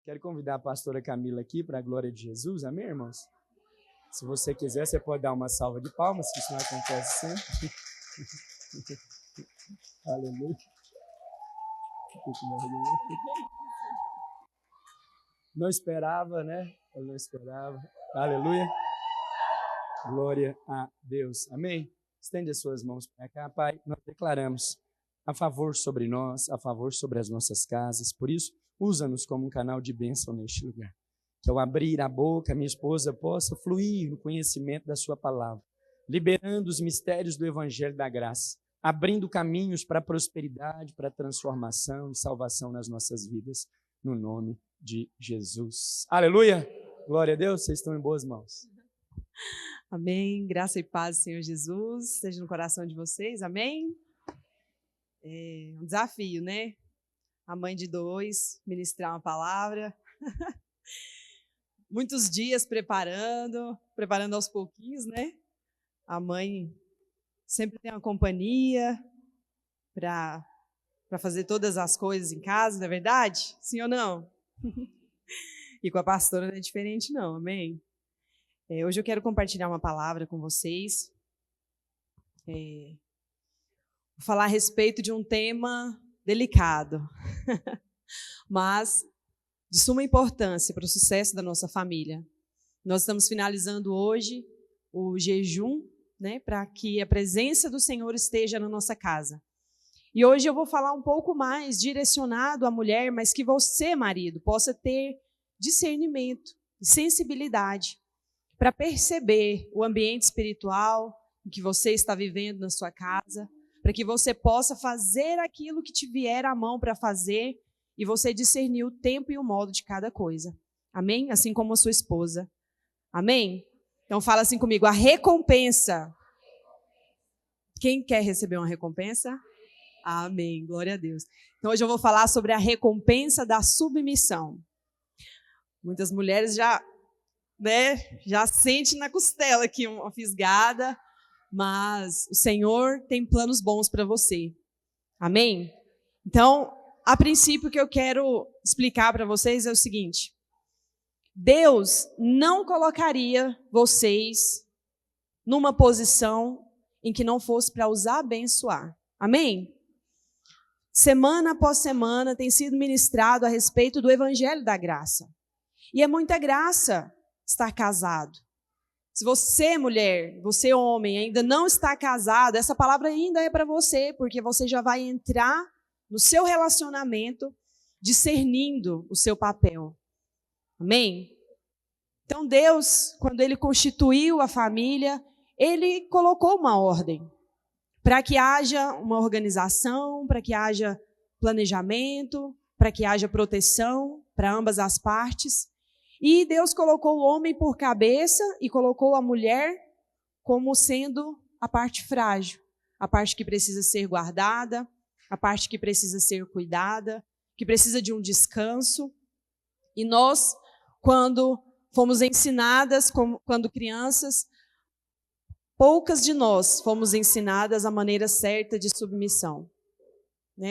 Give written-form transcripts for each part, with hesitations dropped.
Quero convidar a pastora Camila aqui para a glória de Jesus, amém, irmãos? Se você quiser, você pode dar uma salva de palmas, que isso não acontece sempre. Aleluia. Não esperava, né? Eu não esperava. Aleluia. Glória a Deus. Amém? Estende as suas mãos para cá, Pai. Nós declaramos a favor sobre nós, a favor sobre as nossas casas. Por isso, usa-nos como um canal de bênção neste lugar. Que ao abrir a boca, minha esposa possa fluir no conhecimento da sua palavra, liberando os mistérios do Evangelho da Graça, abrindo caminhos para a prosperidade, para a transformação e salvação nas nossas vidas, no nome de Jesus. Aleluia! Glória a Deus, vocês estão em boas mãos. Amém, graça e paz, Senhor Jesus, seja no coração de vocês, amém? É um desafio, né? A mãe de dois, ministrar uma palavra. Muitos dias preparando aos pouquinhos, né? A mãe sempre tem uma companhia para fazer todas as coisas em casa, não é verdade? Sim ou não? E com a pastora não é diferente não, amém? Hoje eu quero compartilhar uma palavra com vocês. Vou falar a respeito de um tema delicado, mas de suma importância para o sucesso da nossa família. Nós estamos finalizando hoje o jejum, né, para que a presença do Senhor esteja na nossa casa. E hoje eu vou falar um pouco mais direcionado à mulher, mas que você, marido, possa ter discernimento e sensibilidade para perceber o ambiente espiritual que você está vivendo na sua casa, para que você possa fazer aquilo que te vier à mão para fazer e você discernir o tempo e o modo de cada coisa. Amém? Assim como a sua esposa. Amém? Então fala assim comigo, a recompensa. Quem quer receber uma recompensa? Amém, glória a Deus. Então hoje eu vou falar sobre a recompensa da submissão. Muitas mulheres já sentem na costela aqui uma fisgada, mas o Senhor tem planos bons para você. Amém? Então, a princípio, o que eu quero explicar para vocês é o seguinte: Deus não colocaria vocês numa posição em que não fosse para os abençoar. Amém? Semana após semana tem sido ministrado a respeito do Evangelho da Graça. E é muita graça estar casado. Se você, mulher, você, homem, ainda não está casado, essa palavra ainda é para você, porque você já vai entrar no seu relacionamento discernindo o seu papel. Amém? Então Deus, quando Ele constituiu a família, Ele colocou uma ordem para que haja uma organização, para que haja planejamento, para que haja proteção para ambas as partes. E Deus colocou o homem por cabeça e colocou a mulher como sendo a parte frágil, a parte que precisa ser guardada, a parte que precisa ser cuidada, que precisa de um descanso. E nós, quando fomos ensinadas, quando crianças, poucas de nós fomos ensinadas a maneira certa de submissão.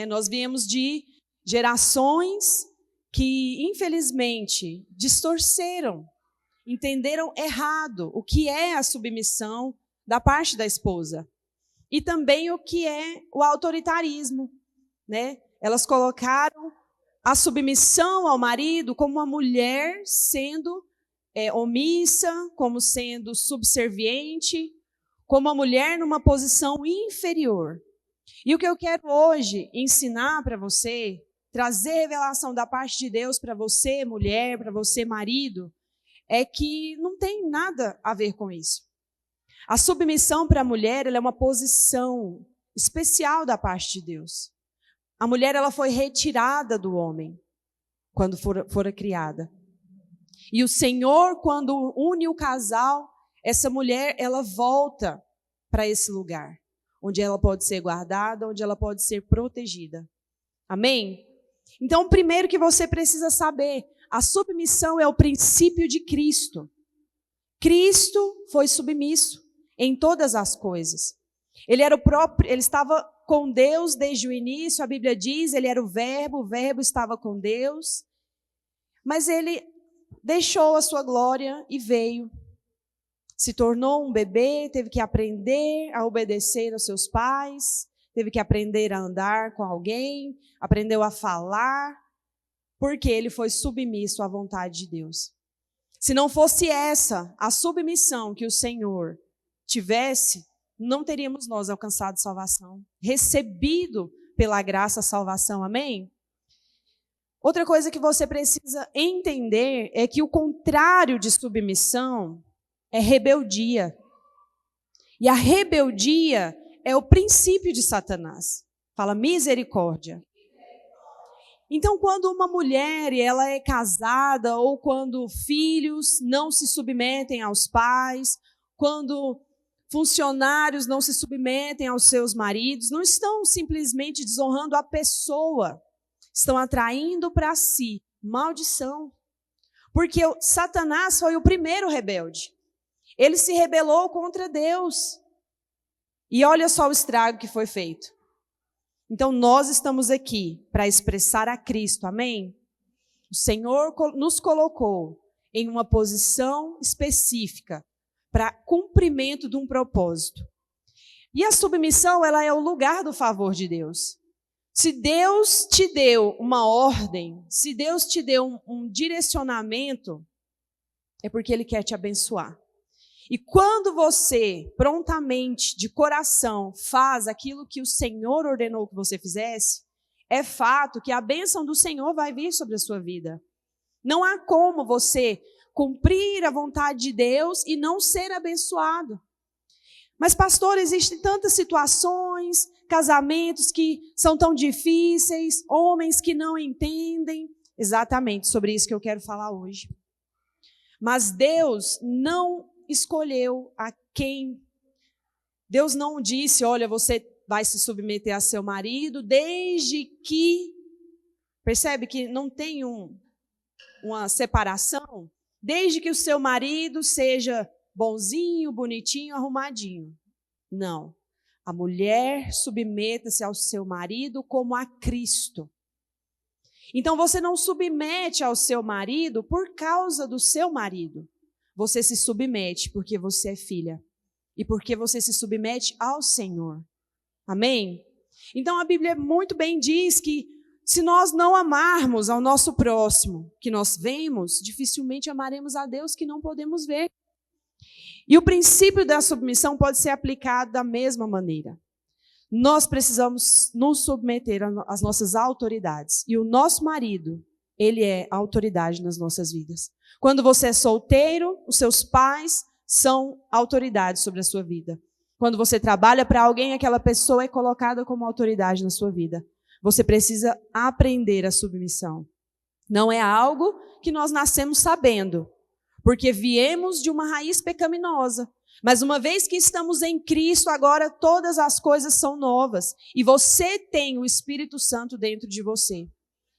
Nós viemos de gerações que, infelizmente, distorceram, entenderam errado o que é a submissão da parte da esposa. E também o que é o autoritarismo. Elas colocaram a submissão ao marido como uma mulher sendo omissa, como sendo subserviente, como uma mulher numa posição inferior. E o que eu quero hoje ensinar para você, trazer revelação da parte de Deus para você, mulher, para você, marido, é que não tem nada a ver com isso. A submissão para a mulher, ela é uma posição especial da parte de Deus. A mulher, ela foi retirada do homem quando fora criada. E o Senhor, quando une o casal, essa mulher, ela volta para esse lugar, onde ela pode ser guardada, onde ela pode ser protegida. Amém? Então, o primeiro que você precisa saber, a submissão é o princípio de Cristo. Cristo foi submisso em todas as coisas. Ele estava com Deus desde o início, a Bíblia diz, ele era o verbo estava com Deus. Mas ele deixou a sua glória e veio. Se tornou um bebê, teve que aprender a obedecer aos seus pais, teve que aprender a andar com alguém, aprendeu a falar, porque ele foi submisso à vontade de Deus. Se não fosse essa a submissão que o Senhor tivesse, não teríamos nós alcançado salvação, recebido pela graça a salvação, amém? Outra coisa que você precisa entender é que o contrário de submissão é rebeldia. E a rebeldia é o princípio de Satanás. Fala misericórdia. Então, quando uma mulher ela é casada, ou quando filhos não se submetem aos pais, quando funcionários não se submetem aos seus maridos, não estão simplesmente desonrando a pessoa, estão atraindo para si maldição. Porque Satanás foi o primeiro rebelde. Ele se rebelou contra Deus. E olha só o estrago que foi feito. Então, nós estamos aqui para expressar a Cristo, amém? O Senhor nos colocou em uma posição específica para cumprimento de um propósito. E a submissão, ela é o lugar do favor de Deus. Se Deus te deu uma ordem, se Deus te deu um direcionamento, é porque Ele quer te abençoar. E quando você, prontamente, de coração, faz aquilo que o Senhor ordenou que você fizesse, é fato que a bênção do Senhor vai vir sobre a sua vida. Não há como você cumprir a vontade de Deus e não ser abençoado. Mas, pastor, existem tantas situações, casamentos que são tão difíceis, homens que não entendem. Exatamente sobre isso que eu quero falar hoje. Mas Deus não escolheu a quem. Deus não disse, olha, você vai se submeter a seu marido, desde que, percebe que não tem uma separação, desde que o seu marido seja bonzinho, bonitinho, arrumadinho. Não. A mulher submeta-se ao seu marido como a Cristo. Então você não submete ao seu marido por causa do seu marido. Você se submete porque você é filha. E porque você se submete ao Senhor. Amém? Então a Bíblia muito bem diz que se nós não amarmos ao nosso próximo, que nós vemos, dificilmente amaremos a Deus que não podemos ver. E o princípio da submissão pode ser aplicado da mesma maneira. Nós precisamos nos submeter às nossas autoridades. E o nosso marido, ele é a autoridade nas nossas vidas. Quando você é solteiro, os seus pais são autoridades sobre a sua vida. Quando você trabalha para alguém, aquela pessoa é colocada como autoridade na sua vida. Você precisa aprender a submissão. Não é algo que nós nascemos sabendo, porque viemos de uma raiz pecaminosa. Mas uma vez que estamos em Cristo, agora todas as coisas são novas. E você tem o Espírito Santo dentro de você.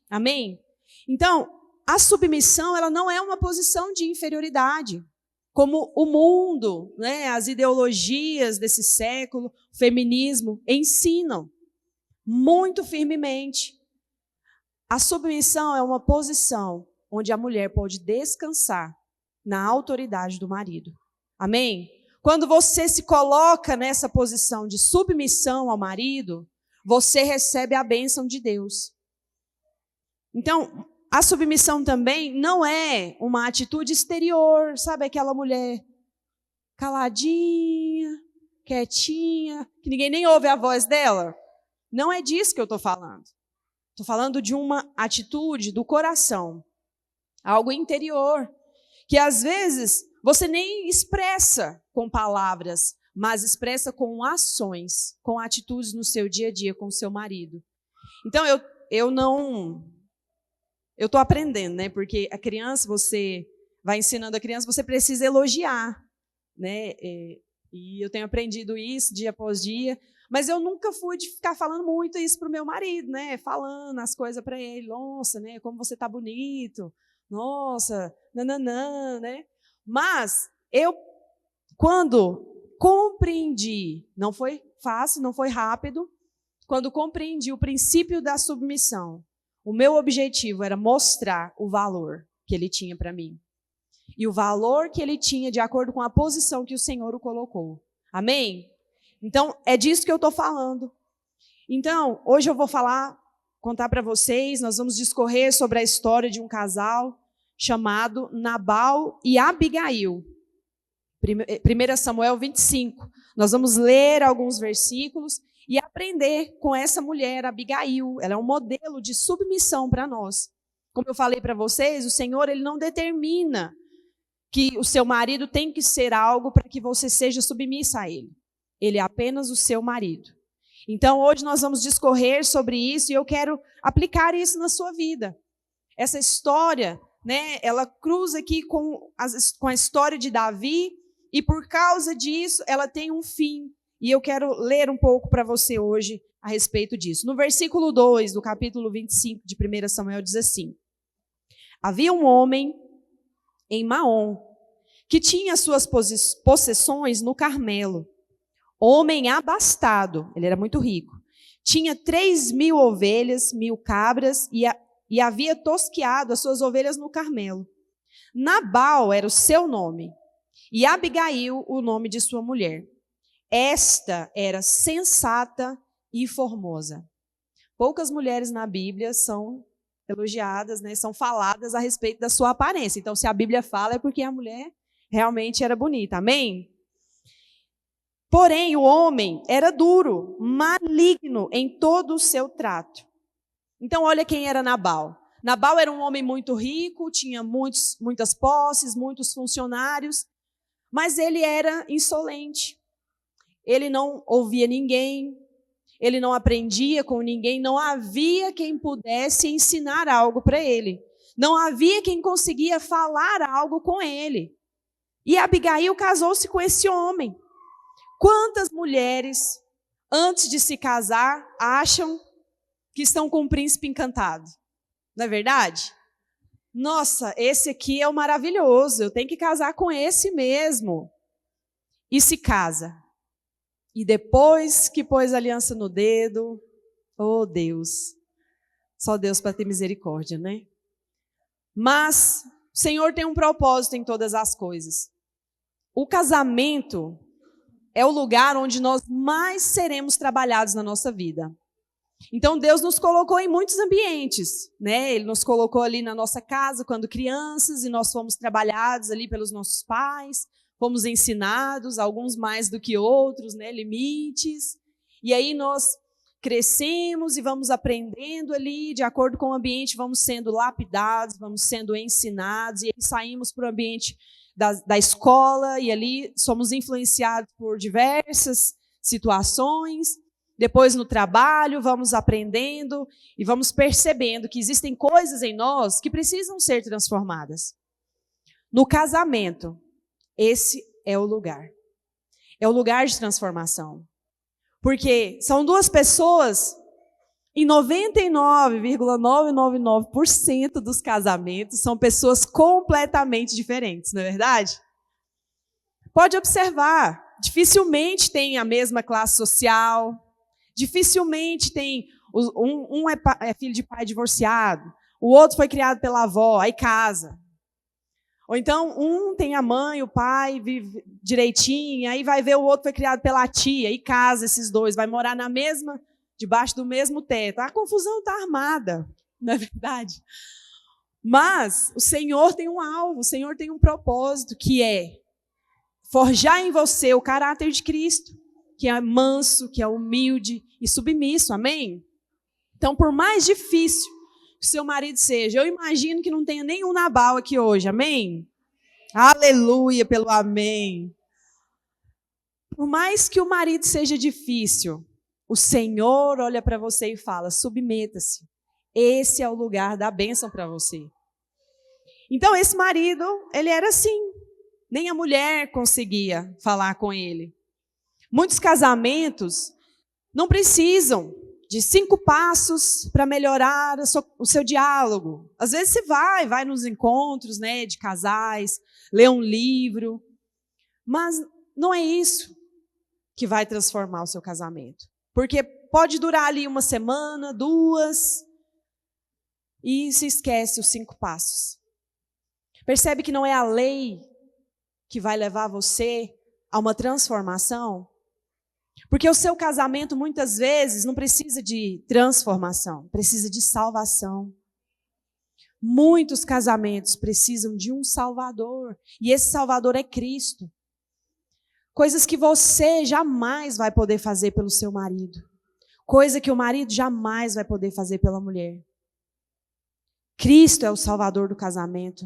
Amém? Então, a submissão, ela não é uma posição de inferioridade, como o mundo, né, as ideologias desse século, o feminismo, ensinam muito firmemente. A submissão é uma posição onde a mulher pode descansar na autoridade do marido. Amém? Quando você se coloca nessa posição de submissão ao marido, você recebe a bênção de Deus. Então, a submissão também não é uma atitude exterior, sabe aquela mulher caladinha, quietinha, que ninguém nem ouve a voz dela? Não é disso que eu estou falando. Estou falando de uma atitude do coração, algo interior, que às vezes você nem expressa com palavras, mas expressa com ações, com atitudes no seu dia a dia com o seu marido. Então, eu estou aprendendo, né? Porque a criança, você vai ensinando a criança, você precisa elogiar, né? E eu tenho aprendido isso dia após dia, mas eu nunca fui de ficar falando muito isso para o meu marido, né? Falando as coisas para ele, nossa, né? Como você está bonito, nossa, nananã, né? Mas eu, quando compreendi, não foi fácil, não foi rápido, quando compreendi o princípio da submissão, o meu objetivo era mostrar o valor que ele tinha para mim. E o valor que ele tinha de acordo com a posição que o Senhor o colocou. Amém? Então, é disso que eu estou falando. Então, hoje eu vou contar para vocês, nós vamos discorrer sobre a história de um casal chamado Nabal e Abigail. 1 Samuel 25. Nós vamos ler alguns versículos e aprender com essa mulher, Abigail. Ela é um modelo de submissão para nós. Como eu falei para vocês, o Senhor ele não determina que o seu marido tem que ser algo para que você seja submissa a ele. Ele é apenas o seu marido. Então, hoje nós vamos discorrer sobre isso e eu quero aplicar isso na sua vida. Essa história, né, ela cruza aqui com a história de Davi e por causa disso ela tem um fim. E eu quero ler um pouco para você hoje a respeito disso. No versículo 2 do capítulo 25 de 1 Samuel diz assim: havia um homem em Maom que tinha suas possessões no Carmelo. Homem abastado, ele era muito rico. Tinha 3.000 ovelhas, 1.000 cabras e havia tosqueado as suas ovelhas no Carmelo. Nabal era o seu nome e Abigail o nome de sua mulher. Esta era sensata e formosa. Poucas mulheres na Bíblia são elogiadas, né, são faladas a respeito da sua aparência. Então, se a Bíblia fala, é porque a mulher realmente era bonita. Amém? Porém, o homem era duro, maligno em todo o seu trato. Então, olha quem era Nabal. Nabal era um homem muito rico, tinha muitas posses, muitos funcionários, mas ele era insolente. Ele não ouvia ninguém, ele não aprendia com ninguém, não havia quem pudesse ensinar algo para ele. Não havia quem conseguia falar algo com ele. E Abigail casou-se com esse homem. Quantas mulheres, antes de se casar, acham que estão com um príncipe encantado? Não é verdade? Nossa, esse aqui é o maravilhoso, eu tenho que casar com esse mesmo. E se casa. E depois que pôs a aliança no dedo, oh Deus, só Deus para ter misericórdia, né? Mas o Senhor tem um propósito em todas as coisas. O casamento é o lugar onde nós mais seremos trabalhados na nossa vida. Então, Deus nos colocou em muitos ambientes, né? Ele nos colocou ali na nossa casa quando crianças e nós fomos trabalhados ali pelos nossos pais, fomos ensinados, alguns mais do que outros, né? Limites. E aí nós crescemos e vamos aprendendo ali, de acordo com o ambiente, vamos sendo lapidados, vamos sendo ensinados, e aí saímos para o ambiente da escola, e ali somos influenciados por diversas situações. Depois no trabalho, vamos aprendendo e vamos percebendo que existem coisas em nós que precisam ser transformadas. No casamento, esse é o lugar. É o lugar de transformação. Porque são duas pessoas, em 99,999% dos casamentos, são pessoas completamente diferentes, não é verdade? Pode observar, dificilmente tem a mesma classe social, dificilmente tem, um é filho de pai divorciado, o outro foi criado pela avó, aí casa. Ou então, um tem a mãe, o pai, vive direitinho, aí vai ver o outro foi criado pela tia, e casa esses dois, vai morar debaixo do mesmo teto. A confusão está armada, não é verdade? Mas o Senhor tem um alvo, o Senhor tem um propósito, que é forjar em você o caráter de Cristo, que é manso, que é humilde e submisso, amém? Então, por mais difícil que o seu marido seja, eu imagino que não tenha nenhum Nabal aqui hoje, amém? Aleluia pelo amém. Por mais que o marido seja difícil, o Senhor olha para você e fala, submeta-se. Esse é o lugar da bênção para você. Então, esse marido, ele era assim. Nem a mulher conseguia falar com ele. Muitos casamentos não precisam de 5 passos para melhorar o seu diálogo. Às vezes você vai nos encontros, né, de casais, lê um livro, mas não é isso que vai transformar o seu casamento. Porque pode durar ali 1 semana, 2, e se esquece os 5 passos. Percebe que não é a lei que vai levar você a uma transformação? Porque o seu casamento, muitas vezes, não precisa de transformação, precisa de salvação. Muitos casamentos precisam de um Salvador, e esse Salvador é Cristo. Coisas que você jamais vai poder fazer pelo seu marido. Coisa que o marido jamais vai poder fazer pela mulher. Cristo é o Salvador do casamento.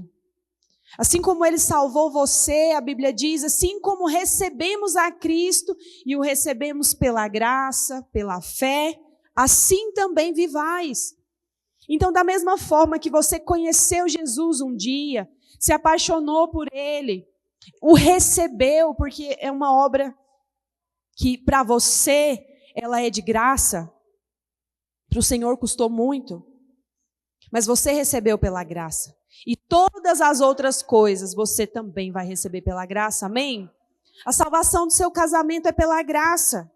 Assim como Ele salvou você, a Bíblia diz, assim como recebemos a Cristo e o recebemos pela graça, pela fé, assim também vivais. Então, da mesma forma que você conheceu Jesus um dia, se apaixonou por Ele, o recebeu, porque é uma obra que para você, ela é de graça, para o Senhor custou muito, mas você recebeu pela graça. E todas as outras coisas você também vai receber pela graça, amém? A salvação do seu casamento é pela graça.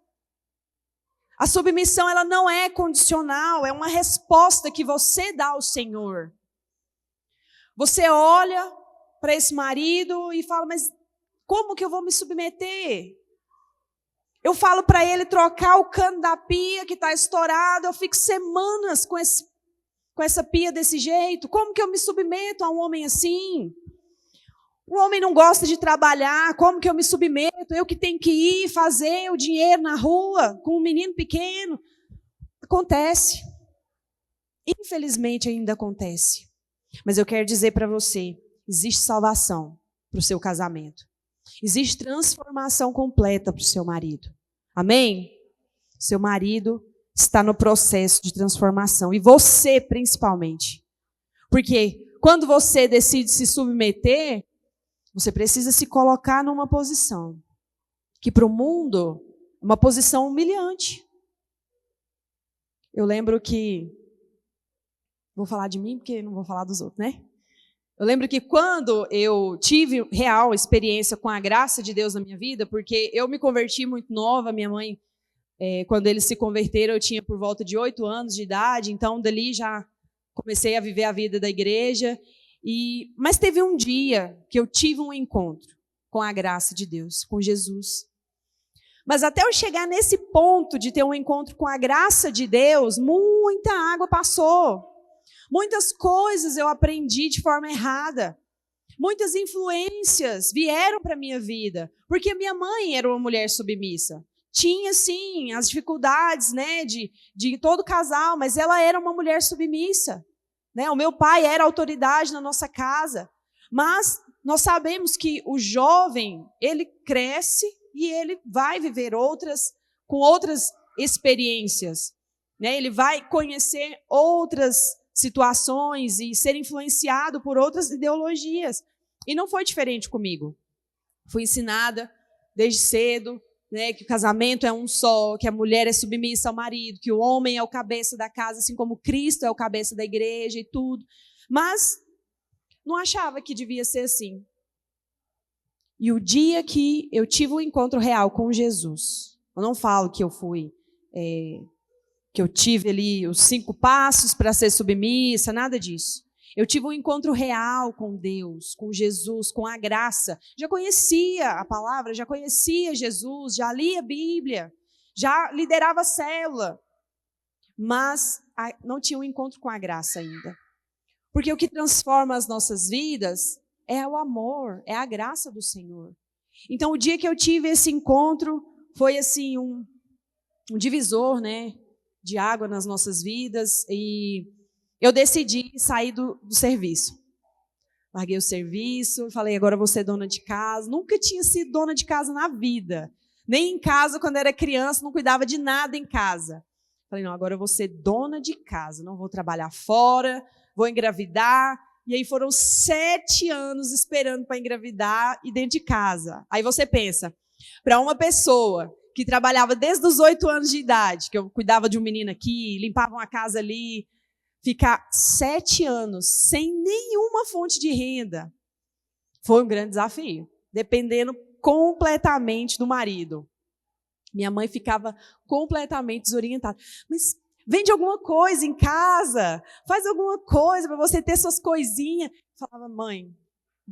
A submissão, ela não é condicional, é uma resposta que você dá ao Senhor. Você olha para esse marido e fala, mas como que eu vou me submeter? Eu falo para ele trocar o cano da pia que está estourado, eu fico semanas com essa pia desse jeito. Como que eu me submeto a um homem assim? O homem não gosta de trabalhar, como que eu me submeto? Eu que tenho que ir fazer o dinheiro na rua com um menino pequeno. Acontece. Infelizmente ainda acontece. Mas eu quero dizer para você, existe salvação para o seu casamento. Existe transformação completa para o seu marido. Amém? Seu marido está no processo de transformação. E você, principalmente. Porque quando você decide se submeter, você precisa se colocar numa posição que para o mundo é uma posição humilhante. Eu lembro que... Vou falar de mim porque não vou falar dos outros, né? Eu lembro que quando eu tive real experiência com a graça de Deus na minha vida, porque eu me converti muito nova, minha mãe... quando eles se converteram, eu tinha por volta de 8 anos de idade, então dali já comecei a viver a vida da igreja. Mas teve um dia que eu tive um encontro com a graça de Deus, com Jesus. Mas até eu chegar nesse ponto de ter um encontro com a graça de Deus, muita água passou. Muitas coisas eu aprendi de forma errada. Muitas influências vieram para a minha vida, porque minha mãe era uma mulher submissa. Tinha, sim, as dificuldades, né, de todo casal, mas ela era uma mulher submissa. Né? O meu pai era autoridade na nossa casa. Mas nós sabemos que o jovem, ele cresce e ele vai viver com outras experiências. Né? Ele vai conhecer outras situações e ser influenciado por outras ideologias. E não foi diferente comigo. Fui ensinada desde cedo, né, que o casamento é um só, que a mulher é submissa ao marido, que o homem é o cabeça da casa, assim como Cristo é o cabeça da igreja e tudo. Mas não achava que devia ser assim. E o dia que eu tive um encontro real com Jesus, eu não falo que eu fui, que eu tive ali os 5 passos para ser submissa, nada disso. Eu tive um encontro real com Deus, com Jesus, com a graça. Já conhecia a palavra, já conhecia Jesus, já lia a Bíblia, já liderava a célula. Mas não tinha um encontro com a graça ainda. Porque o que transforma as nossas vidas é o amor, é a graça do Senhor. Então, o dia que eu tive esse encontro foi assim um divisor, né, de água nas nossas vidas, e eu decidi sair do serviço. Larguei o serviço, falei, agora vou ser dona de casa. Nunca tinha sido dona de casa na vida. Nem em casa, quando era criança, não cuidava de nada em casa. Falei, não, agora eu vou ser dona de casa, não vou trabalhar fora, vou engravidar. E aí foram 7 anos esperando para engravidar e dentro de casa. Aí você pensa, para uma pessoa que trabalhava desde os 8 anos de idade, que eu cuidava de um menino aqui, limpava uma casa ali, ficar 7 anos sem nenhuma fonte de renda foi um grande desafio, dependendo completamente do marido. Minha mãe ficava completamente desorientada. Mas vende alguma coisa em casa, faz alguma coisa para você ter suas coisinhas. Eu falava, mãe,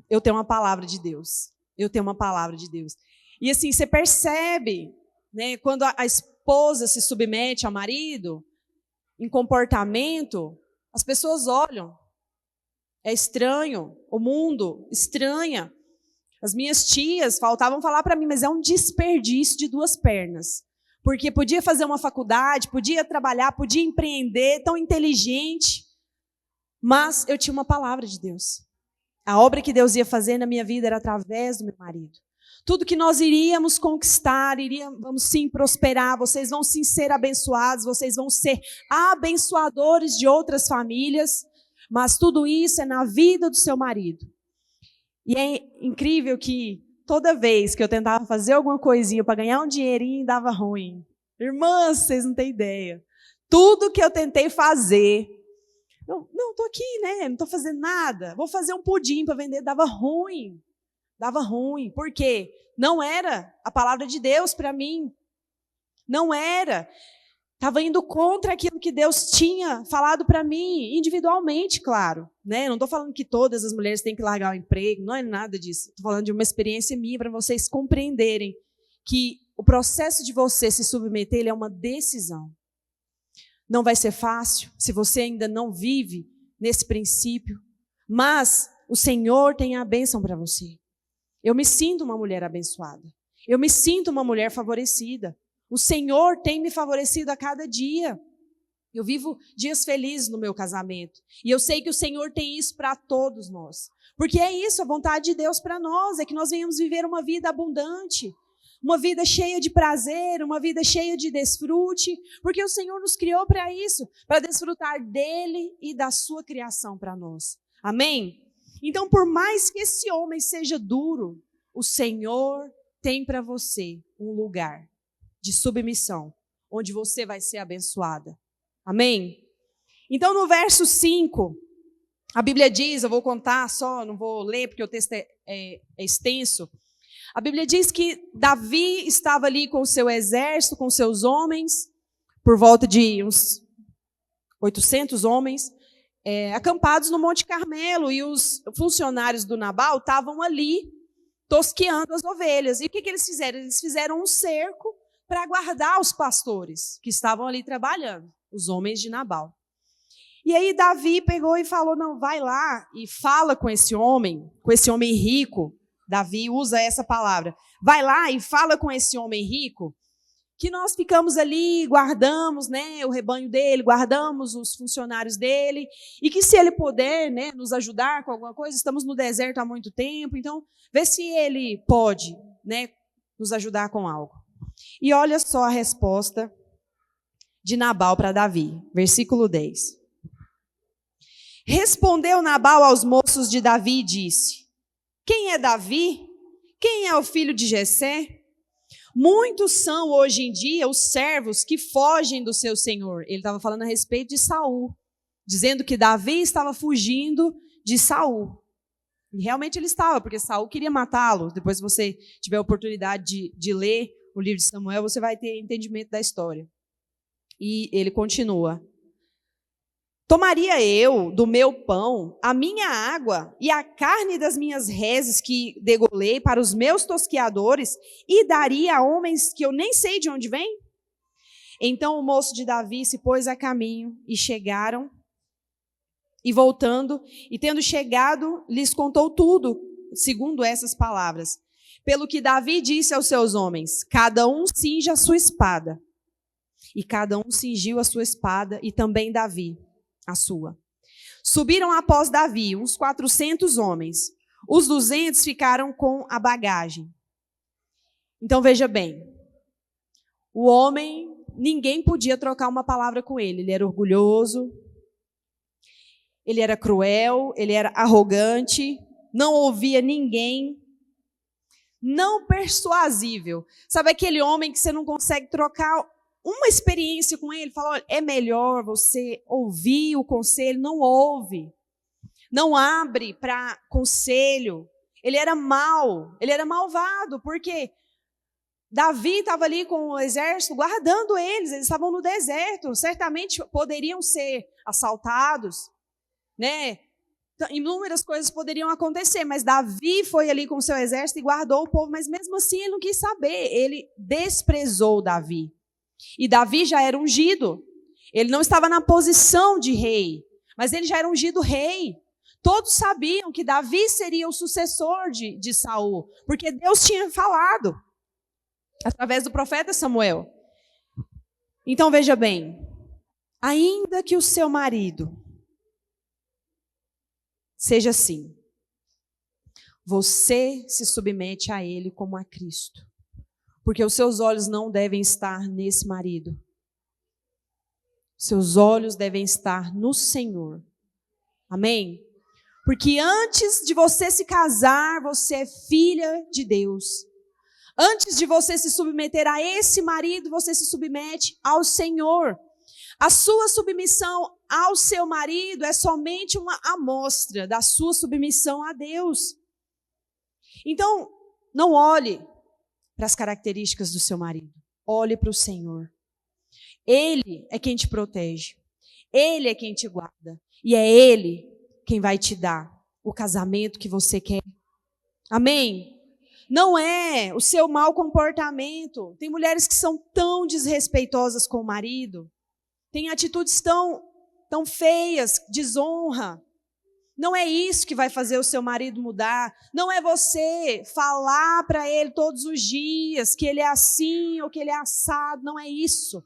eu tenho uma palavra de Deus. Eu tenho uma palavra de Deus. E assim, você percebe, né, quando a esposa se submete ao marido, em comportamento, as pessoas olham. É estranho, o mundo estranha. As minhas tias faltavam falar para mim, mas é um desperdício de duas pernas. Porque podia fazer uma faculdade, podia trabalhar, podia empreender, tão inteligente. Mas eu tinha uma palavra de Deus. A obra que Deus ia fazer na minha vida era através do meu marido. Tudo que nós iríamos conquistar, vamos sim prosperar, vocês vão sim ser abençoados, vocês vão ser abençoadores de outras famílias, mas tudo isso é na vida do seu marido. E é incrível que toda vez que eu tentava fazer alguma coisinha para ganhar um dinheirinho, dava ruim. Irmãs, vocês não têm ideia. Tudo que eu tentei fazer, não, estou aqui, né? Não estou fazendo nada. Vou fazer um pudim para vender, dava ruim. Dava ruim. Por quê? Não era a palavra de Deus para mim. Não era. Estava indo contra aquilo que Deus tinha falado para mim, individualmente, claro. Né? Não estou falando que todas as mulheres têm que largar o emprego, não é nada disso. Estou falando de uma experiência minha para vocês compreenderem que o processo de você se submeter ele é uma decisão. Não vai ser fácil se você ainda não vive nesse princípio, mas o Senhor tem a bênção para você. Eu me sinto uma mulher abençoada. Eu me sinto uma mulher favorecida. O Senhor tem me favorecido a cada dia. Eu vivo dias felizes no meu casamento. E eu sei que o Senhor tem isso para todos nós. Porque é isso, a vontade de Deus para nós, é que nós venhamos viver uma vida abundante, uma vida cheia de prazer, uma vida cheia de desfrute, porque o Senhor nos criou para isso, para desfrutar dele e da sua criação para nós. Amém? Então, por mais que esse homem seja duro, o Senhor tem para você um lugar de submissão, onde você vai ser abençoada. Amém? Então, no verso 5, a Bíblia diz, eu vou contar só, não vou ler porque o texto é extenso. A Bíblia diz que Davi estava ali com o seu exército, com seus homens, por volta de uns 800 homens, acampados no Monte Carmelo, e os funcionários do Nabal estavam ali tosqueando as ovelhas. E o que eles fizeram? Eles fizeram um cerco para guardar os pastores que estavam ali trabalhando, os homens de Nabal. E aí Davi pegou e falou, não, vai lá e fala com esse homem rico. Davi usa essa palavra. Vai lá e fala com esse homem rico, que nós ficamos ali, guardamos, né, o rebanho dele, guardamos os funcionários dele, e que se ele puder, né, nos ajudar com alguma coisa, estamos no deserto há muito tempo, então vê se ele pode, né, nos ajudar com algo. E olha só a resposta de Nabal para Davi, versículo 10. Respondeu Nabal aos moços de Davi e disse, quem é Davi? Quem é o filho de Jessé? Muitos são hoje em dia os servos que fogem do seu senhor. Ele estava falando a respeito de Saul, dizendo que Davi estava fugindo de Saul. E realmente ele estava, porque Saul queria matá-lo. Depois, se você tiver a oportunidade de ler o livro de Samuel, você vai ter entendimento da história. E ele continua. Tomaria eu do meu pão, a minha água e a carne das minhas reses que degolei para os meus tosqueadores e daria a homens que eu nem sei de onde vêm? Então o moço de Davi se pôs a caminho e chegaram, e voltando, e tendo chegado, lhes contou tudo, segundo essas palavras. Pelo que Davi disse aos seus homens, cada um cinja a sua espada. E cada um cingiu a sua espada, e também Davi a sua. Subiram após Davi uns 400 homens. Os 200 ficaram com a bagagem. Então veja bem, o homem, ninguém podia trocar uma palavra com ele. Ele era orgulhoso, ele era cruel, ele era arrogante, não ouvia ninguém, não persuasível. Sabe aquele homem que você não consegue trocar uma experiência com ele, fala, olha, é melhor você ouvir o conselho, não ouve, não abre para conselho. Ele era mau, ele era malvado, porque Davi estava ali com o exército guardando eles estavam no deserto, certamente poderiam ser assaltados, né? inúmeras coisas poderiam acontecer, mas Davi foi ali com o seu exército e guardou o povo, mas mesmo assim ele não quis saber, ele desprezou Davi. E Davi já era ungido, ele não estava na posição de rei, mas ele já era ungido rei. Todos sabiam que Davi seria o sucessor de Saul, porque Deus tinha falado através do profeta Samuel. Então veja bem, ainda que o seu marido seja assim, você se submete a ele como a Cristo, porque os seus olhos não devem estar nesse marido. Seus olhos devem estar no Senhor. Amém? Porque antes de você se casar, você é filha de Deus. Antes de você se submeter a esse marido, você se submete ao Senhor. A sua submissão ao seu marido é somente uma amostra da sua submissão a Deus. Então, não olhe para as características do seu marido. Olhe para o Senhor. Ele é quem te protege. Ele é quem te guarda. E é Ele quem vai te dar o casamento que você quer. Amém? Não é o seu mau comportamento. Tem mulheres que são tão desrespeitosas com o marido. Tem atitudes tão feias, desonra. Não é isso que vai fazer o seu marido mudar. Não é você falar para ele todos os dias que ele é assim ou que ele é assado. Não é isso.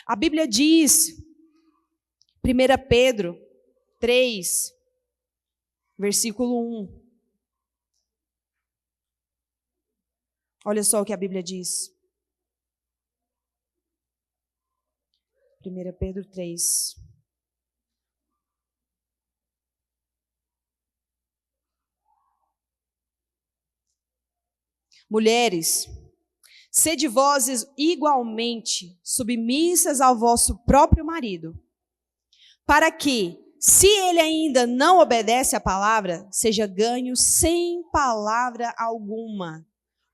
A Bíblia diz, 1 Pedro 3, versículo 1. Olha só o que a Bíblia diz. 1 Pedro 3. Mulheres, sede vós igualmente submissas ao vosso próprio marido, para que, se ele ainda não obedece à palavra, seja ganho sem palavra alguma,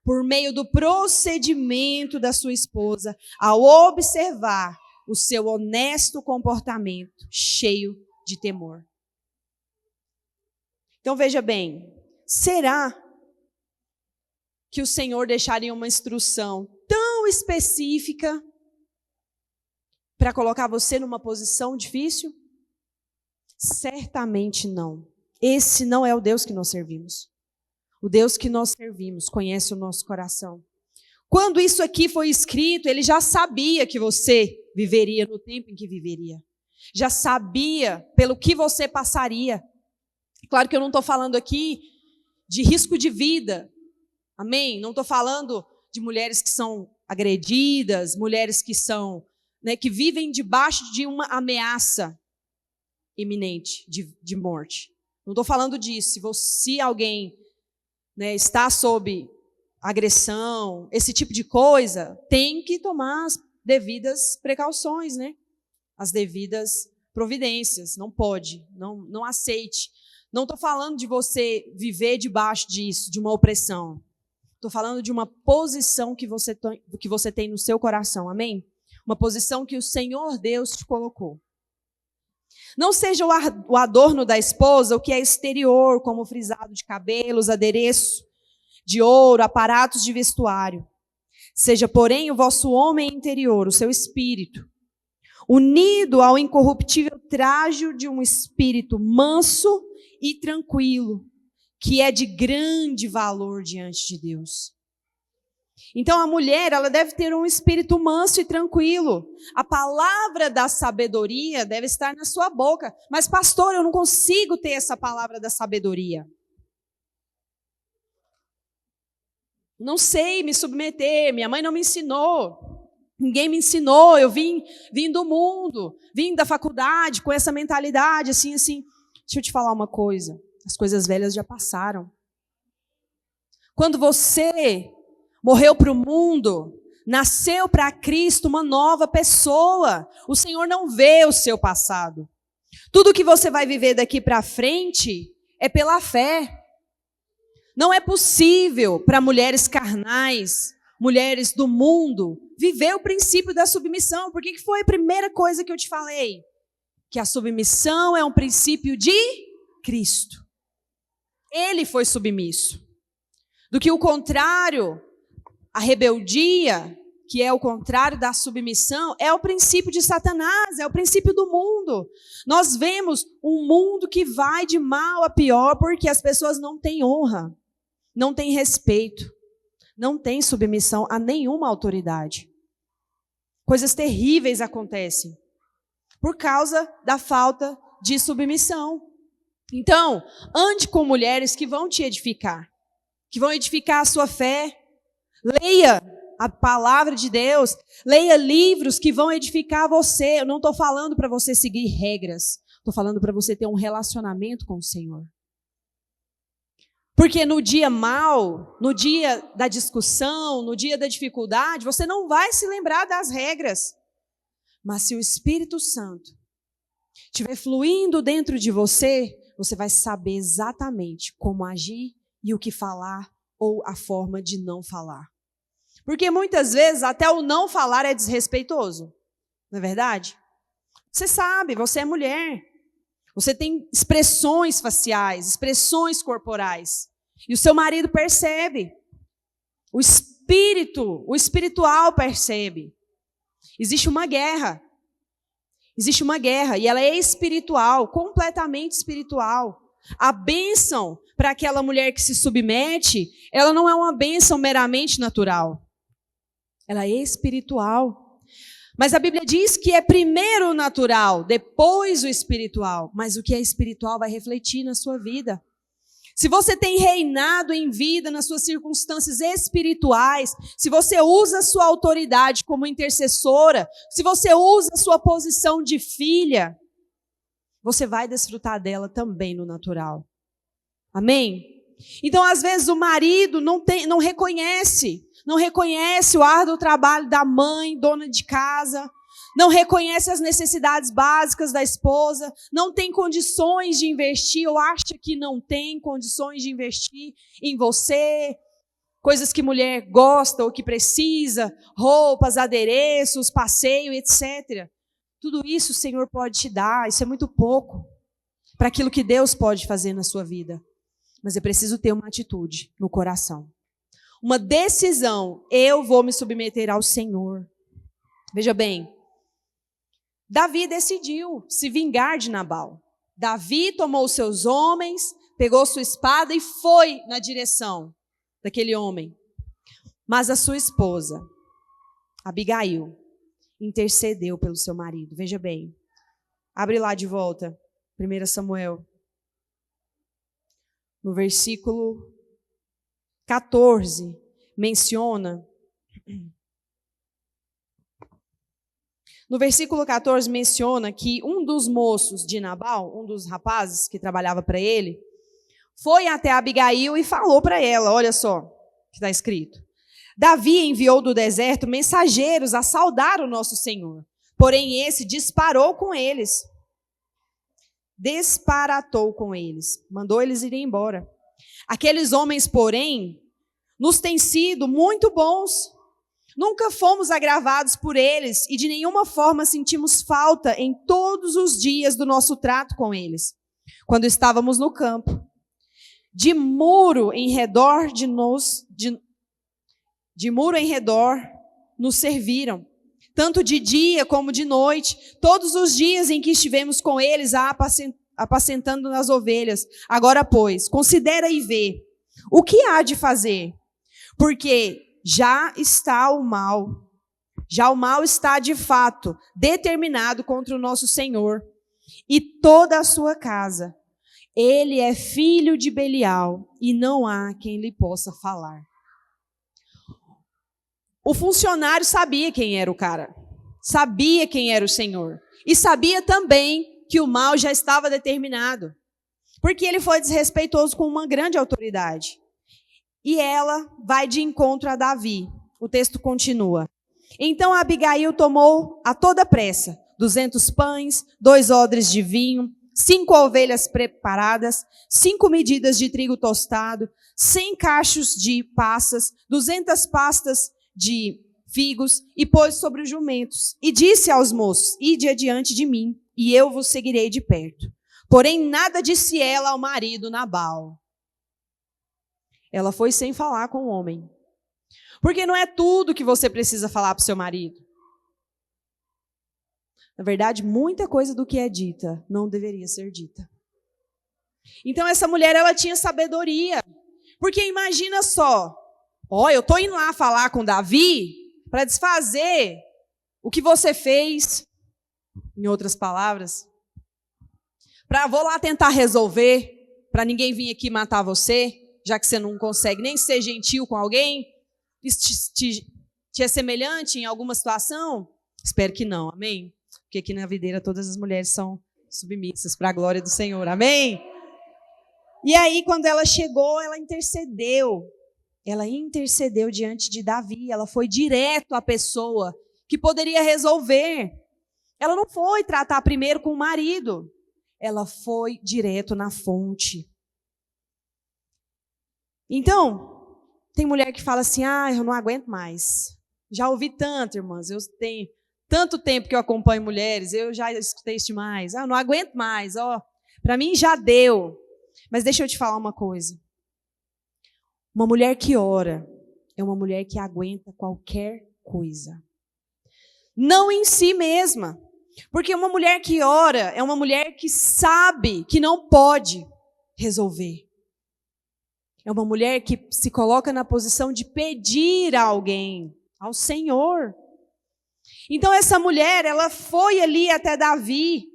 por meio do procedimento da sua esposa, ao observar o seu honesto comportamento, cheio de temor. Então veja bem, será que o Senhor deixaria uma instrução tão específica para colocar você numa posição difícil? Certamente não. Esse não é o Deus que nós servimos. O Deus que nós servimos conhece o nosso coração. Quando isso aqui foi escrito, ele já sabia que você viveria no tempo em que viveria. Já sabia pelo que você passaria. Claro que eu não estou falando aqui de risco de vida. Amém? Não estou falando de mulheres que são agredidas, mulheres que são, que vivem debaixo de uma ameaça iminente de morte. Não estou falando disso. Se alguém está sob agressão, esse tipo de coisa, tem que tomar as devidas precauções, as devidas providências. Não pode, não aceite. Não estou falando de você viver debaixo disso, de uma opressão. Estou falando de uma posição que você tem no seu coração, amém? Uma posição que o Senhor Deus te colocou. Não seja o adorno da esposa o que é exterior, como frisado de cabelos, adereço de ouro, aparatos de vestuário. Seja, porém, o vosso homem interior, o seu espírito, unido ao incorruptível trajo de um espírito manso e tranquilo, que é de grande valor diante de Deus. Então a mulher, ela deve ter um espírito manso e tranquilo. A palavra da sabedoria deve estar na sua boca. Mas pastor, eu não consigo ter essa palavra da sabedoria. Não sei me submeter, minha mãe não me ensinou. Ninguém me ensinou, eu vim do mundo, vim da faculdade com essa mentalidade, assim. Deixa eu te falar uma coisa. As coisas velhas já passaram. Quando você morreu para o mundo, nasceu para Cristo uma nova pessoa. O Senhor não vê o seu passado. Tudo que você vai viver daqui para frente é pela fé. Não é possível para mulheres carnais, mulheres do mundo, viver o princípio da submissão. Por que foi a primeira coisa que eu te falei? Que a submissão é um princípio de Cristo. Ele foi submisso. Do que o contrário, a rebeldia, que é o contrário da submissão, é o princípio de Satanás, é o princípio do mundo. Nós vemos um mundo que vai de mal a pior porque as pessoas não têm honra, não têm respeito, não têm submissão a nenhuma autoridade. Coisas terríveis acontecem por causa da falta de submissão. Então, ande com mulheres que vão te edificar, que vão edificar a sua fé. Leia a palavra de Deus, leia livros que vão edificar você. Eu não estou falando para você seguir regras, estou falando para você ter um relacionamento com o Senhor. Porque no dia mau, no dia da discussão, no dia da dificuldade, você não vai se lembrar das regras. Mas se o Espírito Santo estiver fluindo dentro de você, você vai saber exatamente como agir e o que falar ou a forma de não falar. Porque muitas vezes até o não falar é desrespeitoso, não é verdade? Você sabe, você é mulher, você tem expressões faciais, expressões corporais, e o seu marido percebe, o espiritual percebe. Existe uma guerra, e ela é espiritual, completamente espiritual. A bênção para aquela mulher que se submete, ela não é uma bênção meramente natural. Ela é espiritual. Mas a Bíblia diz que é primeiro o natural, depois o espiritual. Mas o que é espiritual vai refletir na sua vida. Se você tem reinado em vida nas suas circunstâncias espirituais, se você usa a sua autoridade como intercessora, se você usa a sua posição de filha, você vai desfrutar dela também no natural. Amém? Então, às vezes, o marido não reconhece o árduo trabalho da mãe, dona de casa, não reconhece as necessidades básicas da esposa, não tem condições de investir, ou acha que não tem condições de investir em você, coisas que mulher gosta ou que precisa, roupas, adereços, passeio, etc. Tudo isso o Senhor pode te dar, isso é muito pouco para aquilo que Deus pode fazer na sua vida. Mas é preciso ter uma atitude no coração. Uma decisão, eu vou me submeter ao Senhor. Veja bem, Davi decidiu se vingar de Nabal. Davi tomou seus homens, pegou sua espada e foi na direção daquele homem. Mas a sua esposa, Abigail, intercedeu pelo seu marido. Veja bem, abre lá de volta, 1 Samuel, no versículo 14, menciona... No versículo 14 menciona que um dos moços de Nabal, um dos rapazes que trabalhava para ele, foi até Abigail e falou para ela, olha só o que está escrito. Davi enviou do deserto mensageiros a saudar o nosso Senhor, porém esse disparatou com eles, mandou eles irem embora. Aqueles homens, porém, nos têm sido muito bons. Nunca fomos agravados por eles e de nenhuma forma sentimos falta em todos os dias do nosso trato com eles, quando estávamos no campo. De muro em redor nos serviram, tanto de dia como de noite, todos os dias em que estivemos com eles apacentando nas ovelhas. Agora, pois, considera e vê o que há de fazer, porque já o mal está de fato determinado contra o nosso Senhor e toda a sua casa. Ele é filho de Belial e não há quem lhe possa falar. O funcionário sabia quem era o cara, sabia quem era o Senhor e sabia também que o mal já estava determinado, porque ele foi desrespeitoso com uma grande autoridade. E ela vai de encontro a Davi. O texto continua. Então Abigail tomou a toda pressa 200 pães, 2 odres de vinho, 5 ovelhas preparadas, 5 medidas de trigo tostado, 100 cachos de passas, 200 pastas de figos, e pôs sobre os jumentos. E disse aos moços, ide adiante de mim, e eu vos seguirei de perto. Porém, nada disse ela ao marido Nabal. Ela foi sem falar com o homem. Porque não é tudo que você precisa falar para o seu marido. Na verdade, muita coisa do que é dita não deveria ser dita. Então, essa mulher, ela tinha sabedoria. Porque imagina só, eu estou indo lá falar com Davi para desfazer o que você fez, em outras palavras. Vou lá tentar resolver, para ninguém vir aqui matar você, já que você não consegue nem ser gentil com alguém. Isso te é semelhante em alguma situação? Espero que não, amém? Porque aqui na videira todas as mulheres são submissas para a glória do Senhor, amém? E aí, quando ela chegou, ela intercedeu. Ela intercedeu diante de Davi, ela foi direto à pessoa que poderia resolver. Ela não foi tratar primeiro com o marido, ela foi direto na fonte. Então, tem mulher que fala assim, eu não aguento mais. Já ouvi tanto, irmãs, eu tenho tanto tempo que eu acompanho mulheres, eu já escutei isso demais. Eu não aguento mais, para mim já deu. Mas deixa eu te falar uma coisa. Uma mulher que ora é uma mulher que aguenta qualquer coisa. Não em si mesma. Porque uma mulher que ora é uma mulher que sabe que não pode resolver. É uma mulher que se coloca na posição de pedir a alguém, ao Senhor. Então essa mulher, ela foi ali até Davi.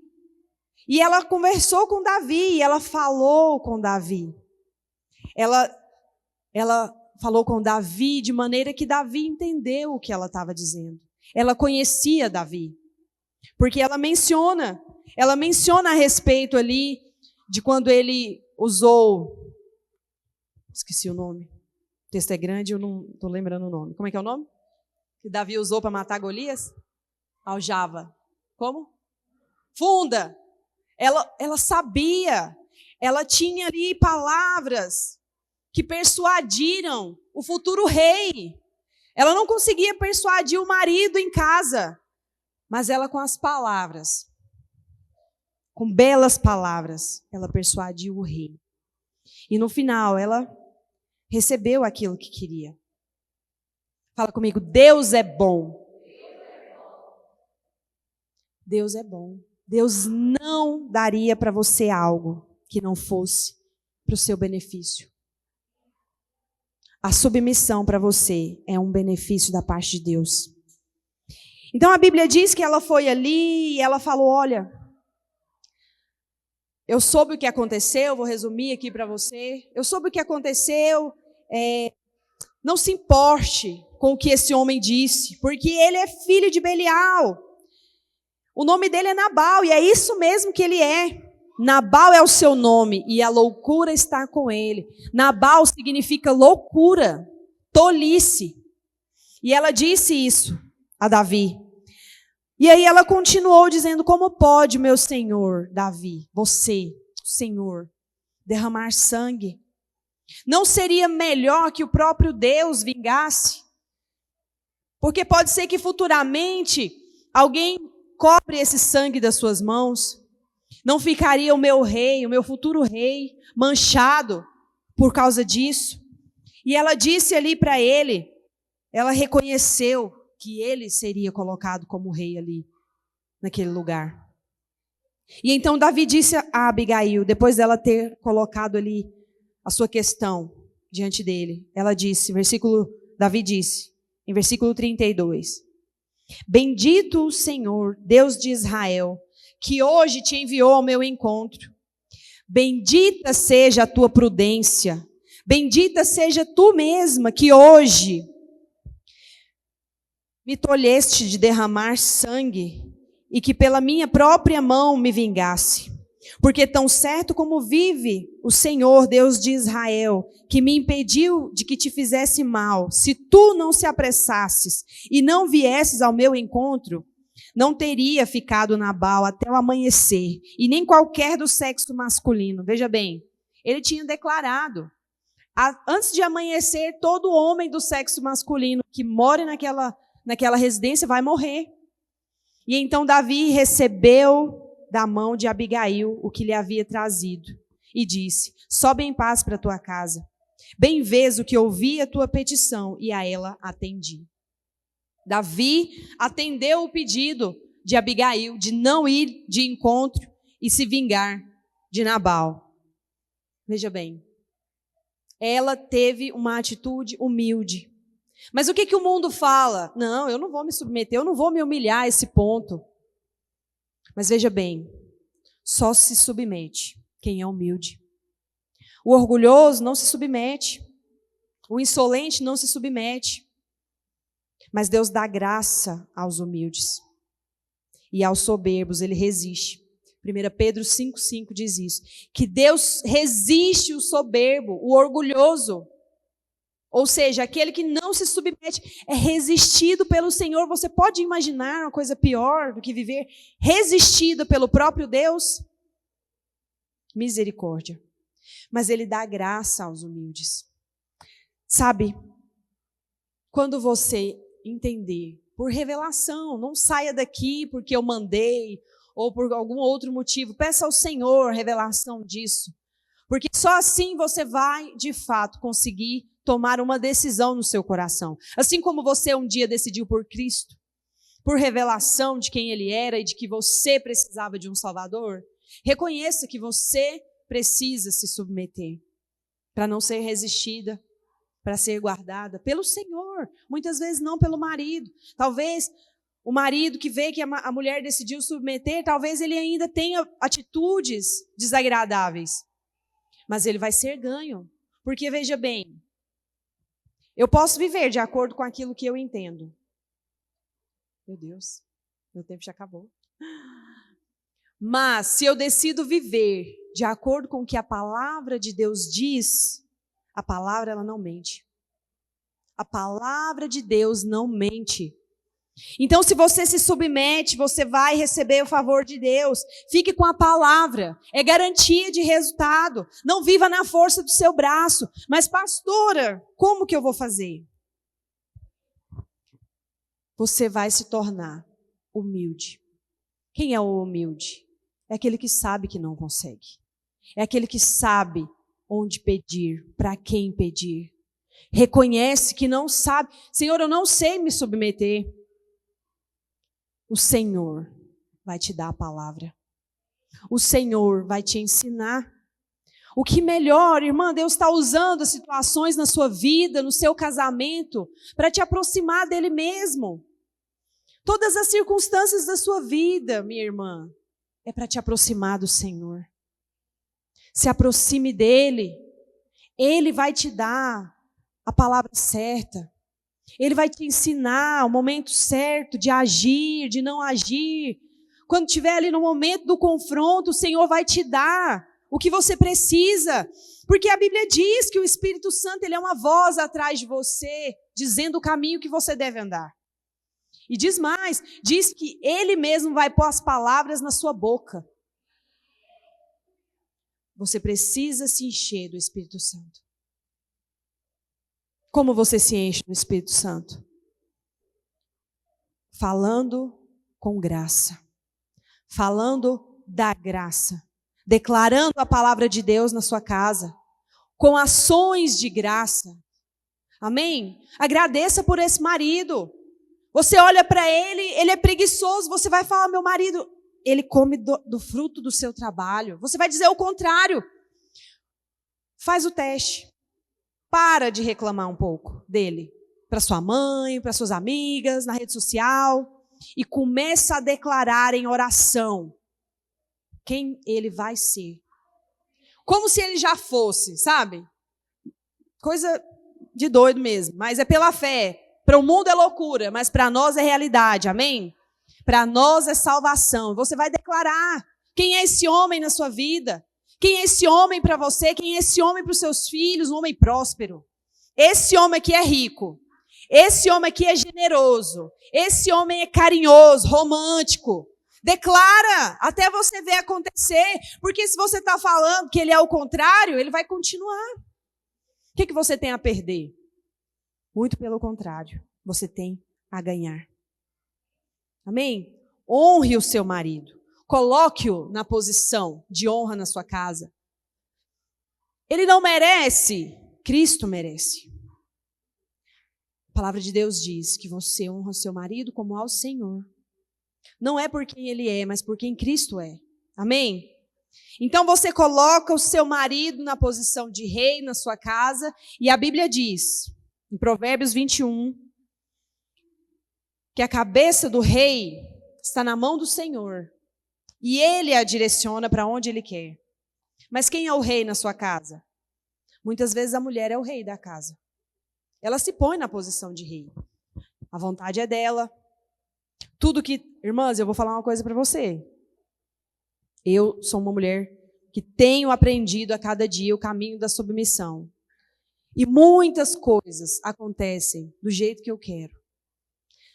E ela conversou com Davi, ela falou com Davi. Ela falou com Davi de maneira que Davi entendeu o que ela estava dizendo. Ela conhecia Davi. Porque ela menciona a respeito ali de quando ele usou... Esqueci o nome. O texto é grande, eu não estou lembrando o nome. Como é que é o nome? Que Davi usou para matar Golias? Aljava. Como? Funda. Ela sabia. Ela tinha ali palavras que persuadiram o futuro rei. Ela não conseguia persuadir o marido em casa. Mas ela com as palavras, com belas palavras, ela persuadiu o rei. E no final, ela recebeu aquilo que queria. Fala comigo, Deus é bom. Deus é bom. Deus não daria para você algo que não fosse para o seu benefício. A submissão para você é um benefício da parte de Deus. Então a Bíblia diz que ela foi ali e ela falou, olha, eu soube o que aconteceu, vou resumir aqui para você. Eu soube o que aconteceu, não se importe com o que esse homem disse, porque ele é filho de Belial. O nome dele é Nabal e é isso mesmo que ele é. Nabal é o seu nome e a loucura está com ele. Nabal significa loucura, tolice. E ela disse isso a Davi. E aí ela continuou dizendo, como pode, meu senhor Davi, você, Senhor, derramar sangue? Não seria melhor que o próprio Deus vingasse? Porque pode ser que futuramente alguém cobre esse sangue das suas mãos. Não ficaria o meu rei, o meu futuro rei, manchado por causa disso. E ela disse ali para ele, ela reconheceu que ele seria colocado como rei ali, naquele lugar. E então Davi disse a Abigail, depois dela ter colocado ali a sua questão diante dele, ela disse, Davi disse, em versículo 32, bendito o Senhor, Deus de Israel, que hoje te enviou ao meu encontro. Bendita seja a tua prudência, bendita seja tu mesma que hoje me tolheste de derramar sangue e que pela minha própria mão me vingasse. Porque tão certo como vive o Senhor, Deus de Israel, que me impediu de que te fizesse mal, se tu não se apressasses e não viesses ao meu encontro, não teria ficado Nabal até o amanhecer, e nem qualquer do sexo masculino. Veja bem, ele tinha declarado, antes de amanhecer, todo homem do sexo masculino que mora naquela residência vai morrer. E então Davi recebeu da mão de Abigail o que lhe havia trazido e disse: sobe em paz para tua casa. Bem vês o que ouvi a tua petição, e a ela atendi. Davi atendeu o pedido de Abigail de não ir de encontro e se vingar de Nabal. Veja bem, ela teve uma atitude humilde. Mas o que o mundo fala? Não, eu não vou me submeter, eu não vou me humilhar a esse ponto. Mas veja bem, só se submete quem é humilde. O orgulhoso não se submete. O insolente não se submete. Mas Deus dá graça aos humildes. E aos soberbos ele resiste. 1 Pedro 5,5 diz isso. Que Deus resiste o soberbo, o orgulhoso. Ou seja, aquele que não se submete é resistido pelo Senhor. Você pode imaginar uma coisa pior do que viver resistido pelo próprio Deus? Misericórdia. Mas ele dá graça aos humildes. Sabe, quando você entender, por revelação, não saia daqui porque eu mandei, ou por algum outro motivo, peça ao Senhor revelação disso. Porque só assim você vai, de fato, conseguir tomar uma decisão no seu coração. Assim como você um dia decidiu por Cristo, por revelação de quem Ele era e de que você precisava de um Salvador, reconheça que você precisa se submeter para não ser resistida, para ser guardada pelo Senhor, muitas vezes não pelo marido. Talvez o marido que vê que a mulher decidiu submeter, talvez ele ainda tenha atitudes desagradáveis, mas ele vai ser ganho, porque veja bem, eu posso viver de acordo com aquilo que eu entendo. Meu Deus, meu tempo já acabou. Mas se eu decido viver de acordo com o que a palavra de Deus diz, a palavra ela não mente. A palavra de Deus não mente. Então, se você se submete, você vai receber o favor de Deus. Fique com a palavra. É garantia de resultado. Não viva na força do seu braço. Mas, pastora, como que eu vou fazer? Você vai se tornar humilde. Quem é o humilde? É aquele que sabe que não consegue. É aquele que sabe onde pedir, para quem pedir. Reconhece que não sabe. Senhor, eu não sei me submeter. O Senhor vai te dar a palavra. O Senhor vai te ensinar. O que melhor, irmã, Deus está usando as situações na sua vida, no seu casamento, para te aproximar dele mesmo. Todas as circunstâncias da sua vida, minha irmã, é para te aproximar do Senhor. Se aproxime dele. Ele vai te dar a palavra certa. Ele vai te ensinar o momento certo de agir, de não agir. Quando estiver ali no momento do confronto, o Senhor vai te dar o que você precisa. Porque a Bíblia diz que o Espírito Santo ele é uma voz atrás de você, dizendo o caminho que você deve andar. E diz mais, diz que Ele mesmo vai pôr as palavras na sua boca. Você precisa se encher do Espírito Santo. Como você se enche do Espírito Santo? Falando com graça. Falando da graça. Declarando a palavra de Deus na sua casa. Com ações de graça. Amém? Agradeça por esse marido. Você olha para ele é preguiçoso. Você vai falar, meu marido, ele come do fruto do seu trabalho. Você vai dizer o contrário. Faz o teste. Para de reclamar um pouco dele. Para sua mãe, para suas amigas, na rede social. E começa a declarar em oração quem ele vai ser. Como se ele já fosse, sabe? Coisa de doido mesmo. Mas é pela fé. Para o mundo é loucura, mas para nós é realidade. Amém? Para nós é salvação. Você vai declarar quem é esse homem na sua vida. Quem é esse homem para você? Quem é esse homem para os seus filhos? Um homem próspero. Esse homem aqui é rico. Esse homem aqui é generoso. Esse homem é carinhoso, romântico. Declara até você ver acontecer. Porque se você está falando que ele é o contrário, ele vai continuar. O que você tem a perder? Muito pelo contrário. Você tem a ganhar. Amém? Honre o seu marido. Coloque-o na posição de honra na sua casa. Ele não merece, Cristo merece. A palavra de Deus diz que você honra o seu marido como ao Senhor. Não é por quem ele é, mas por quem Cristo é. Amém? Então você coloca o seu marido na posição de rei na sua casa, e a Bíblia diz, em Provérbios 21, que a cabeça do rei está na mão do Senhor, e ele a direciona para onde ele quer. Mas quem é o rei na sua casa? Muitas vezes a mulher é o rei da casa. Ela se põe na posição de rei. A vontade é dela. Tudo que... Irmãs, eu vou falar uma coisa para você. Eu sou uma mulher que tenho aprendido a cada dia o caminho da submissão. E muitas coisas acontecem do jeito que eu quero.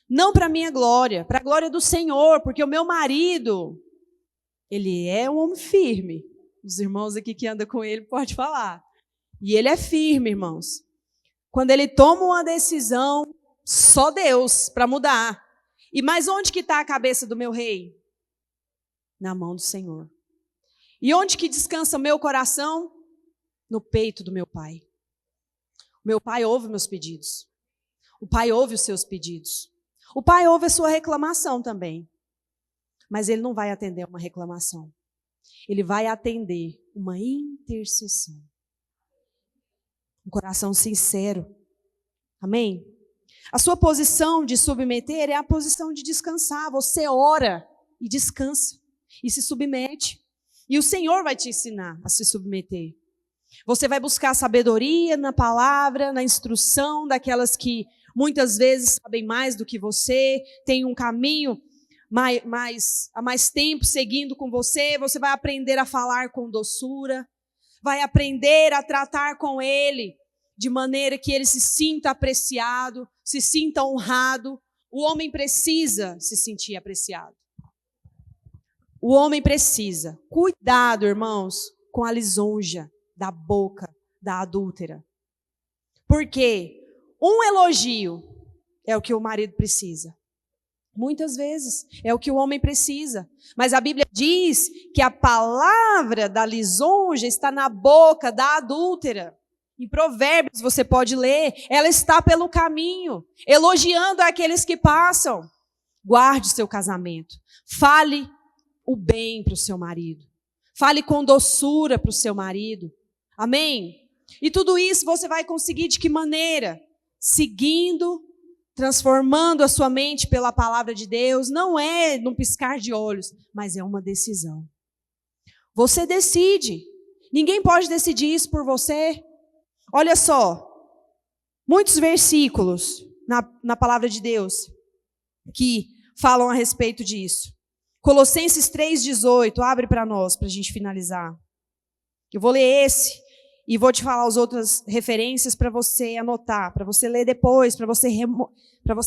Não para a minha glória, para a glória do Senhor, porque o meu marido, ele é um homem firme. Os irmãos aqui que andam com ele podem falar. E ele é firme, irmãos. Quando ele toma uma decisão, só Deus para mudar. E mas onde que está a cabeça do meu rei? Na mão do Senhor. E onde que descansa o meu coração? No peito do meu pai. O meu pai ouve meus pedidos. O pai ouve os seus pedidos. O pai ouve a sua reclamação também. Mas ele não vai atender uma reclamação. Ele vai atender uma intercessão. Um coração sincero. Amém? A sua posição de submeter é a posição de descansar. Você ora e descansa. E se submete. E o Senhor vai te ensinar a se submeter. Você vai buscar sabedoria na palavra, na instrução daquelas que muitas vezes sabem mais do que você, tem um caminho há mais tempo seguindo com você. Você vai aprender a falar com doçura, vai aprender a tratar com ele de maneira que ele se sinta apreciado, se sinta honrado. O homem precisa se sentir apreciado. O homem precisa. Cuidado, irmãos, com a lisonja da boca da adúltera. Porque um elogio é o que o marido precisa. Muitas vezes é o que o homem precisa. Mas a Bíblia diz que a palavra da lisonja está na boca da adúltera. Em Provérbios você pode ler, ela está pelo caminho, elogiando aqueles que passam. Guarde o seu casamento. Fale o bem para o seu marido. Fale com doçura para o seu marido. Amém? E tudo isso você vai conseguir de que maneira? Seguindo, transformando a sua mente pela palavra de Deus. Não é num piscar de olhos, mas é uma decisão. Você decide. Ninguém pode decidir isso por você. Olha só, muitos versículos na palavra de Deus que falam a respeito disso. Colossenses 3,18, abre para nós, para a gente finalizar. Eu vou ler esse e vou te falar as outras referências para você anotar, para você ler depois, para você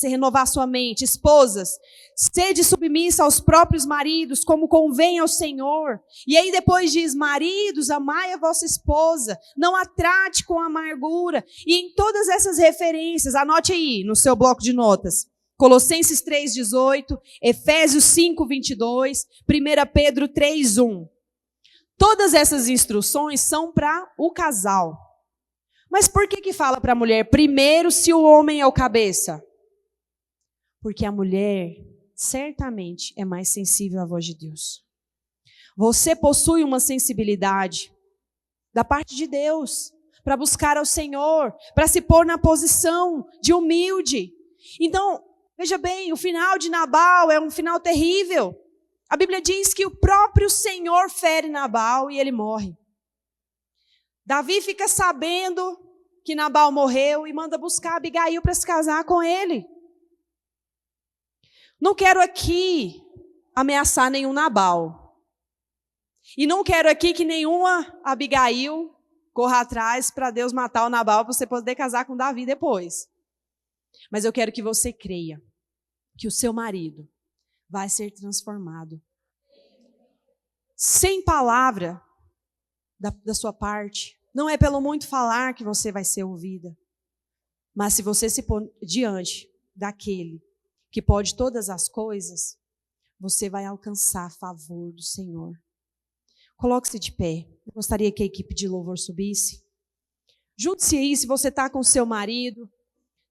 renovar sua mente. Esposas, sede submissa aos próprios maridos, como convém ao Senhor. E aí depois diz, maridos, amai a vossa esposa, não a trate com amargura. E em todas essas referências, anote aí no seu bloco de notas. Colossenses 3,18, Efésios 5,22, 1 Pedro 3,1. Todas essas instruções são para o casal. Mas por que fala para a mulher primeiro se o homem é o cabeça? Porque a mulher certamente é mais sensível à voz de Deus. Você possui uma sensibilidade da parte de Deus para buscar ao Senhor, para se pôr na posição de humilde. Então, veja bem, o final de Nabal é um final terrível. A Bíblia diz que o próprio Senhor fere Nabal e ele morre. Davi fica sabendo que Nabal morreu e manda buscar Abigail para se casar com ele. Não quero aqui ameaçar nenhum Nabal. E não quero aqui que nenhuma Abigail corra atrás para Deus matar o Nabal para você poder casar com Davi depois. Mas eu quero que você creia que o seu marido vai ser transformado. Sem palavra da sua parte. Não é pelo muito falar que você vai ser ouvida. Mas se você se pôr diante daquele que pode todas as coisas, você vai alcançar favor do Senhor. Coloque-se de pé. Eu gostaria que a equipe de louvor subisse. Junte-se aí, se você está com seu marido,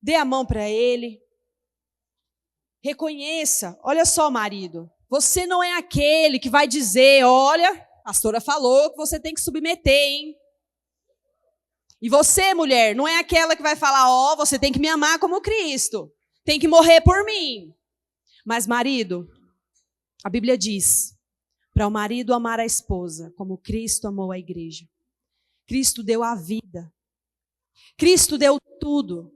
dê a mão para ele. Reconheça, olha só, marido, você não é aquele que vai dizer, olha, a pastora falou que você tem que submeter, hein? E você, mulher, não é aquela que vai falar, ó, você tem que me amar como Cristo, tem que morrer por mim. Mas, marido, a Bíblia diz, para o marido amar a esposa, como Cristo amou a igreja. Cristo deu a vida. Cristo deu tudo.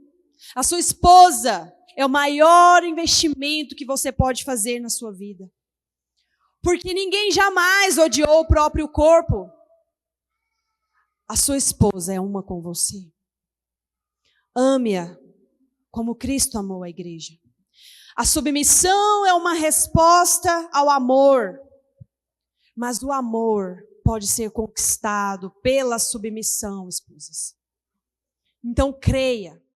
A sua esposa é o maior investimento que você pode fazer na sua vida. Porque ninguém jamais odiou o próprio corpo. A sua esposa é uma com você. Ame-a como Cristo amou a igreja. A submissão é uma resposta ao amor. Mas o amor pode ser conquistado pela submissão, esposas. Então creia.